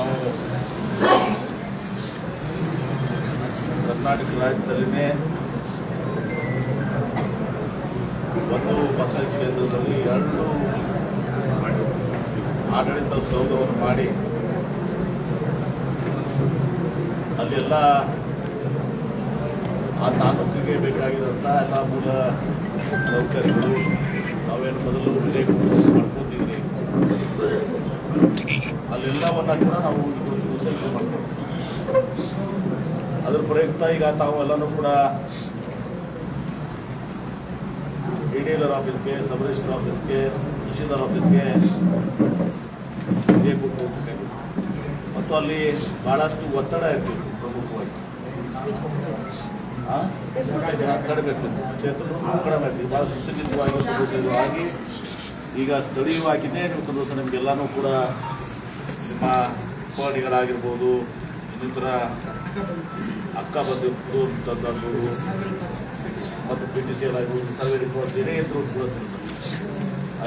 ನಾವು ಕರ್ನಾಟಕ ರಾಜ್ಯದಲ್ಲಿನೇ ಒಂದು ಮತಕ್ಷೇತ್ರದಲ್ಲಿ 2 ಆಡಳಿತ ಸೌಧವನ್ನು ಮಾಡಿ ಅಲ್ಲೆಲ್ಲ ಆ ತಾಲೂಕಿಗೆ ಬೇಕಾಗಿರುವಂಥ ಎಲ್ಲ ಮೂಲ ಸೌಕರ್ಯಗಳು ನಾವೇನು ಮೊದಲು ಉಲ್ಲೇಖ ಮಾಡ್ಕೊತಿದ್ವಿ ಅಲ್ಲೆಲ್ಲವನ್ನ ಕೂಡ ನಾವು ಇವತ್ತು ಸೆಲೆಕ್ಟ್ ಮಾಡ್ತೀವಿ. ಅದ್ರ ಪ್ರಯುಕ್ತ ಈಗ ತಾವೆಲ್ಲನೂ ಕೂಡ ಎಡಿಎಲ್ಆರ್ ಆಫೀಸ್ಗೆ, ಸಬ್ ರಿಜಿಸ್ಟರ್ ಆಫೀಸ್ಗೆ, ತಹಶೀಲ್ದಾರ್ ಆಫೀಸ್ಗೆ ಹೋಗ್ಬೇಕಾಗಿತ್ತು ಮತ್ತು ಅಲ್ಲಿ ಬಹಳಷ್ಟು ಒತ್ತಡ ಇರ್ತಿತ್ತು. ಪ್ರಮುಖವಾಗಿ ಕಡಿಮೆ ಕ್ಷೇತ್ರಗಳು ಕಡಿಮೆ ಆಗ್ತಿದೆ. ಬಹಳ ಸುಸಜ್ಜಿತವಾಗಿ ಈಗ ಸ್ಥಳೀಯವಾಗಿಯೇ ನೀವು ಕೆಲವು ದಿವಸ ನಿಮಗೆಲ್ಲಾನು ಕೂಡ ನಿಮ್ಮ ಉಪನಿಗಳಾಗಿರ್ಬೋದು, ಇನ್ನಿತರ ಅಕ್ಕ ಬಂದಿರ್ಬೋದು ಅಂತಂದಾಗ್ಬೋದು ಮತ್ತು PTCL ಆಗಿರ್ಬೋದು, ಸರ್ವೆ ರಿಪೋರ್ಟ್ ಏನೇ ಇದ್ರೂ ಕೂಡ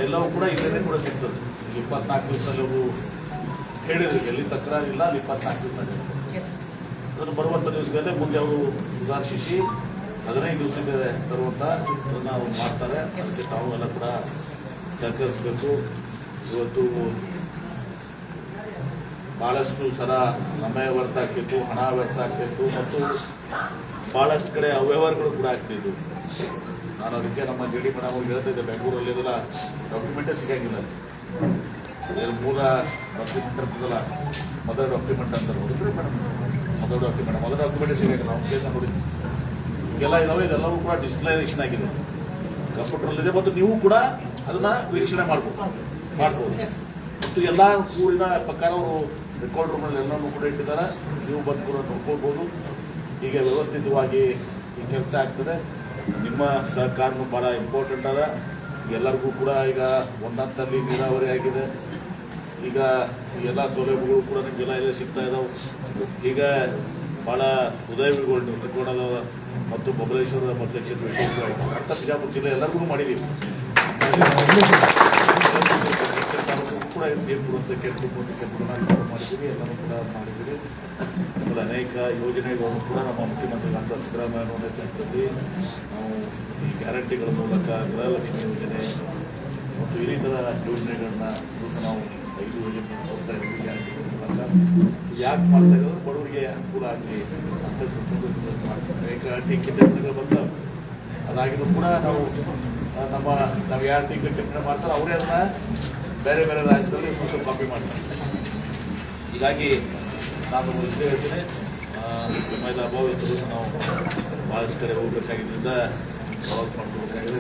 ಎಲ್ಲವೂ ಕೂಡ ಇಲ್ಲೇ ಕೂಡ ಸಿಗ್ತದೆ. 24 ದಿವಸದಲ್ಲಿ ಅವರು ಹೇಳಿದ್ರು ಎಲ್ಲಿ ತಕರಾರಿಲ್ಲ, ಅಲ್ಲಿ 24 ದಿವಸ ಅದನ್ನು ಬರುವಂಥ ದಿವಸದಲ್ಲೇ ಮುಂದೆ ಅವರು ಸುಧಾರಿಸಿ 15 ದಿವಸಕ್ಕೆ ತರುವಂಥ ಅದನ್ನು ಅವ್ರು ಮಾಡ್ತಾರೆ. ಅದಕ್ಕೆ ತಾವು ಎಲ್ಲ ಕೂಡ ಸಹಕರಿಸಬೇಕು. ಇವತ್ತು ಬಹಳಷ್ಟು ಸಲ ಸಮಯ ವ್ಯರ್ಥ ಆಗ್ತಿತ್ತು, ಹಣ ವ್ಯರ್ಥ ಆಗ್ತಿತ್ತು ಮತ್ತು ಬಹಳಷ್ಟು ಕಡೆ ಅವ್ಯವಹಾರಗಳು ಕೂಡ ಆಗ್ತಿದ್ವು. ನಾನು ಅದಕ್ಕೆ ನಮ್ಮ JD ಮೇಡಮ್ ಅವ್ರಿಗೆ ಹೇಳ್ತಿದ್ದೆ, ಬೆಂಗಳೂರಲ್ಲಿ ಇದೆಲ್ಲ ಡಾಕ್ಯುಮೆಂಟೇ ಸಿಗಂಗಿಲ್ಲ. ಮೂಲ ಡಾಕ್ಯುಮೆಂಟ್ ಇರ್ತದಲ್ಲ, ಮೊದಲ ಡಾಕ್ಯುಮೆಂಟ್ ಅಂತಾರೆ ಹೋದ್ರೆ ಮೇಡಮ್, ಮೊದಲ ಡಾಕ್ಯುಮೆಂಟೇ ಸಿಗಂಗಿಲ್ಲ. ನಾವು ಕೇಸ ನೋಡಿದ್ವಿ. ಈಗೆಲ್ಲ ಇದಾವೆ, ಇದೆಲ್ಲವೂ ಕೂಡ ಡಿಜಿಟಲೈಸೇಷನ್ ಆಗಿದೆ, ಕಂಪ್ಯೂಟರ್ಲ್ಲಿದೆ ಮತ್ತು ನೀವು ಕೂಡ ಅದನ್ನ ವೀಕ್ಷಣೆ ಮಾಡ್ಬೋದು. ಮತ್ತು ಎಲ್ಲ ಊರಿನ ಪ್ರಕಾರ ಅವರು ರೆಕಾರ್ಡ್ ರೂಮ್ನಲ್ಲಿ ಎಲ್ಲನೂ ಕೂಡ ಇಟ್ಟಿದ್ದಾರೆ. ನೀವು ಬಂದು ಕೂಡ ನೋಡ್ಕೊಳ್ಬೋದು. ಹೀಗೆ ವ್ಯವಸ್ಥಿತವಾಗಿ ಈ ಕೆಲಸ ಆಗ್ತದೆ. ನಿಮ್ಮ ಸಹಕಾರನೂ ಭಾಳ ಇಂಪಾರ್ಟೆಂಟ್ ಅದ. ಎಲ್ಲರಿಗೂ ಕೂಡ ಈಗ ಒಂದಂತಲ್ಲಿ ನೀರಾವರಿ ಆಗಿದೆ. ಈಗ ಎಲ್ಲ ಸೌಲಭ್ಯಗಳು ಕೂಡ ನಿಮಗೆಲ್ಲ ಇಲ್ಲೇ ಸಿಗ್ತಾ ಇದಾವೆ. ಈಗ ಭಾಳ ಉದಯವಿಗಳು ನೀವು ತಿಳ್ಕೊಳ್ಳೋದ ಮತ್ತು ಬಬಲೇಶ್ವರ ಮತಕ್ಷೇತ್ರ ಅಂತ ಬಿಜಾಪುರ ಜಿಲ್ಲೆ ಎಲ್ಲರಿಗೂ ಮಾಡಿದ್ದೀವಿ. ಕೂಡ ನೀರು ಕೊಡುವಂಥ ಕೆಲಸ ಮಾಡಿದ್ದೀವಿ, ಎಲ್ಲರೂ ಕೂಡ ಮಾಡಿದ್ದೀವಿ. ಆಮೇಲೆ ಅನೇಕ ಯೋಜನೆಗಳನ್ನು ಕೂಡ ನಮ್ಮ ಮುಖ್ಯಮಂತ್ರಿಗಳಾದ ಸಿದ್ದರಾಮಯ್ಯ ನೇತೃತ್ವದಲ್ಲಿ ನಾವು ಈ ಗ್ಯಾರಂಟಿಗಳ ಮೂಲಕ ಗೃಹಲಕ್ಷ್ಮಿ ಯೋಜನೆ ಮತ್ತು ಈ ರೀತಿಯ ಯೋಜನೆಗಳನ್ನ ದಿವಸ ನಾವು 5 ಯೋಜನೆ ಹೋಗ್ತಾ ಇದ್ದೀವಿ. ಗ್ಯಾರಂಟಿಗಳ ಮೂಲಕ ಯಾಕೆ ಮಾಡ್ತಾ ಇರೋದು, ಬಡವರಿಗೆ ಅನುಕೂಲ ಆಗಲಿ ಅಂತ ಮಾಡ್ತೀವಿ. ಅನೇಕ ಟೀಕೆ ಬಂದಾವೆ. ಅದಾಗಿದ್ರು ಕೂಡ ನಾವು ಯಾರು ಟೀಕೆ ಟಿಪ್ಪಣಿ ಮಾಡ್ತಾರೆ ಅವರೇ ಅದನ್ನ ಬೇರೆ ಬೇರೆ ರಾಜ್ಯದಲ್ಲಿ ಕಾಪಿ ಮಾಡ್ತಾರೆ. ಹೀಗಾಗಿ ನಾನು ಇಷ್ಟೇ ಹೇಳ್ತೀನಿ, ಸಮಯದ ಅಭಾವ ಇದ್ದರೂ ನಾವು ಭಾಳಷ್ಟು ಕಡೆ ಹೋಗ್ಬೇಕಾಗಿದ್ದರಿಂದ ಪ್ರವಾಸ ಮಾಡ್ಕೋಬೇಕಾಗಿದೆ.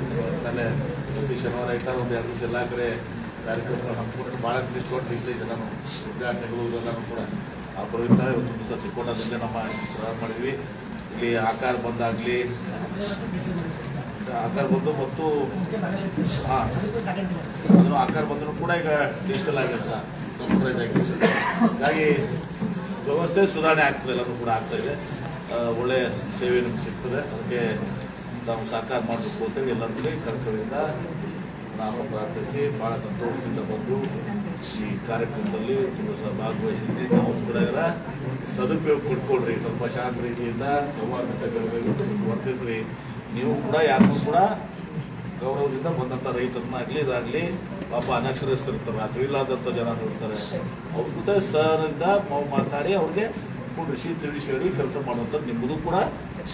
ಆಮೇಲೆ ಪ್ರತಿ ಶನಿವಾರ ಇಟ್ಟಾಗ ಒಂದು 2 ದಿವಸ ಎಲ್ಲ ಕಡೆ ಕಾರ್ಯಕ್ರಮಗಳು ಹಮ್ಮಿಕೊಂಡು ಭಾಳಷ್ಟು ಡಿಸ್ಕೌಂಟ್ ಇಷ್ಟ ಇದೆ. ನಾನು ಉದ್ಘಾಟನೆಗಳು ಇದೆಲ್ಲನೂ ಕೂಡ ಆ ಪ್ರಯುಕ್ತ ಒಂದು ದಿವಸ ಸಿಕ್ಕೊಂಡೋದ್ರಿಂದ ನಮ್ಮ ಪ್ರಾರಂಭ ಮಾಡಿದ್ವಿ. ಇಲ್ಲಿ ಆಕಾರ ಬಂದಾಗಲಿ, ಆಕಾರ ಬಂದು ಮತ್ತು ಅದನ್ನು ಆಕಾರ ಬಂದರೂ ಕೂಡ ಈಗ ಡಿಜಿಟಲ್ ಆಗಿರುತ್ತೆ, ಕಂಪ್ಯೂಟರೈಸ್ ಆಗಿದೆ. ಹೀಗಾಗಿ ವ್ಯವಸ್ಥೆ ಸುಧಾರಣೆ ಆಗ್ತದೆ, ಎಲ್ಲರೂ ಕೂಡ ಆಗ್ತಾ ಇದೆ. ಒಳ್ಳೆಯ ಸೇವೆ ನಮ್ಗೆ ಸಿಗ್ತದೆ. ಅದಕ್ಕೆ ನಾವು ಸಹಕಾರ ಮಾಡಬೇಕು ಅಂತೇಳಿ ಎಲ್ಲರಿಗೂ ಕರ್ತವ್ಯದಿಂದ ನಾನು ಪ್ರಾರ್ಥಿಸಿ ಭಾಳ ಸಂತೋಷದಿಂದ ಬಂದು ಈ ಕಾರ್ಯಕ್ರಮದಲ್ಲಿ ಭಾಗವಹಿಸಿದ್ವಿ. ನಾವು ಕೂಡ ಇದರ ಸದುಪಯೋಗ ಕೊಡ್ಕೊಳ್ರಿ. ಸ್ವಲ್ಪ ಶಾಂತ ರೀತಿಯಿಂದ ಸಂವಾದಕ್ಕೆ ವರ್ತಿಸ್ರಿ. ನೀವು ಕೂಡ ಯಾರನ್ನೂ ಕೂಡ ಗೌರವದಿಂದ ಬಂದಂಥ ರೈತರನ್ನಾಗಲಿ ಇದಾಗಲಿ, ಪಾಪ ಅನಕ್ಷರಸ್ಥರಿರ್ತಾರೆ, ತಿಳಿಲಾದಂಥ ಜನ ಇರ್ತಾರೆ, ಅವ್ರ ಜೊತೆ ಸರಿಂದ ಮಾತಾಡಿ ಅವ್ರಿಗೆ ಕುಡಿಸಿ ತಿಳಿಸಿ ಹೇಳಿ ಕೆಲಸ ಮಾಡುವಂಥದ್ದು ನಿಮ್ಮದು ಕೂಡ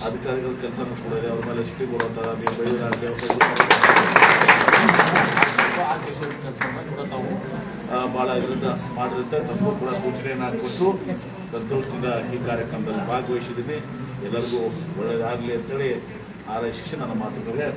ಅಧಿಕಾರಿಗಳ ಕೆಲಸನೂ ಕೂಡ ಇದೆ. ಅವ್ರ ಮೇಲೆ ಸಿಟಿ ಬರುವಂಥ ನೀವು ಬೆಳೆಯೋದಾಗಲಿ ಆ ಕೆಲಸವನ್ನ ಕೂಡ ನಾವು ಭಾಳ ಇದರಿಂದ ಮಾಡೋದಂತೆ ತಮಗೂ ಕೂಡ ಸೂಚನೆಯನ್ನು ಕೊಟ್ಟು ಸಂತೋಷದಿಂದ ಈ ಕಾರ್ಯಕ್ರಮದಲ್ಲಿ ಭಾಗವಹಿಸಿದ್ದೀನಿ. ಎಲ್ಲರಿಗೂ ಒಳ್ಳೆಯದಾಗಲಿ ಅಂತೇಳಿ ಹಾರೈಸಿ ನನ್ನ ಮಾತುಗಳಿಗೆ